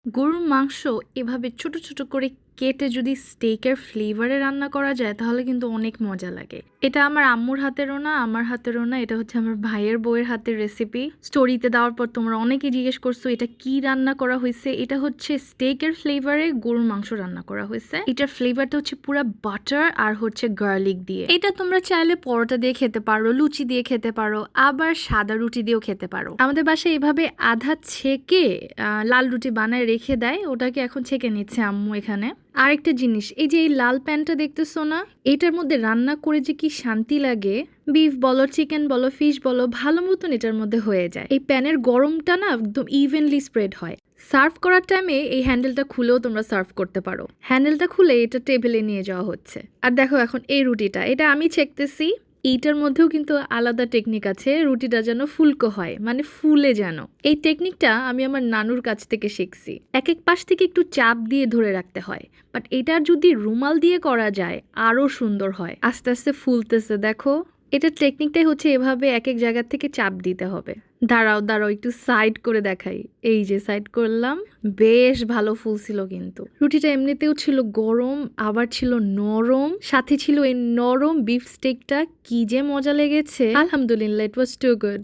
গরুর মাংস এভাবে ছোট ছোট করে কেটে যদি স্টেকের ফ্লেভারে রান্না করা যায় তাহলে কিন্তু অনেক মজা লাগে। এটা আমার আম্মুর হাতেরও না, আমার হাতেরও না, এটা হচ্ছে আমার ভাইয়ের বউয়ের হাতের রেসিপি। স্টোরিতে দেওয়ার পর তোমরা অনেকেই জিজ্ঞেস করছো এটা কি রান্না করা হয়েছে। এটা হচ্ছে স্টেকের ফ্লেভারে গরুর মাংস রান্না করা হয়েছে। এটার ফ্লেভারটা হচ্ছে পুরো বাটার আর হচ্ছে গার্লিক দিয়ে। এটা তোমরা চাইলে পরোটা দিয়ে খেতে পারো, লুচি দিয়ে খেতে পারো, আবার সাদা রুটি দিয়েও খেতে পারো। আমাদের বাসায় এভাবে আধা ছেঁকে লাল রুটি বানায় রেখে দেয়, ওটাকে এখন ছেঁকে নিচ্ছে আম্মু এখানে। আরেকটা জিনিস, এই যে এই লাল প্যানটা দেখতেছো না, এটার মধ্যে রান্না করে যে কি শান্তি লাগে। বিফ বলো, চিকেন বলো, ফিশ বলো, ভালো মতন এটার মধ্যে হয়ে যায়। এই প্যানের গরমটা না একদম ইভেনলি স্প্রেড হয়। সার্ভ করার টাইমে এই হ্যান্ডেলটা খুলেও তোমরা সার্ভ করতে পারো। হ্যান্ডেলটা খুলে এটা টেবিলে নিয়ে যাওয়া হচ্ছে। আর দেখো এখন এই রুটিটা, এটা আমি ছেঁকতেছি। এইটার মধ্যেও কিন্তু আলাদা টেকনিক আছে, রুটিটা যেন ফুলকো হয়, মানে ফুলে যেন। এই টেকনিকটা আমি আমার নানুর কাছ থেকে শিখছি। এক এক পাশ থেকে একটু চাপ দিয়ে ধরে রাখতে হয়, বাট এটা যদি রুমাল দিয়ে করা যায় আরো সুন্দর হয়। আস্তে আস্তে ফুলতেছে দেখো। এটার টেকনিকটাই হচ্ছে এভাবে এক এক জায়গা থেকে চাপ দিতে হবে। দাঁড়াও দাঁড়াও, একটু সাইড করে দেখাই। এই যে সাইড করলাম, বেশ ভালো ফুলছিল। কিন্তু রুটিটা এমনিতেও ছিল গরম, আবার ছিল নরম, সাথে ছিল এই নরম বিফ স্টেকটা। কি যে মজা লেগেছে, আলহামদুলিল্লাহ, ইট ওয়াজ টু গুড।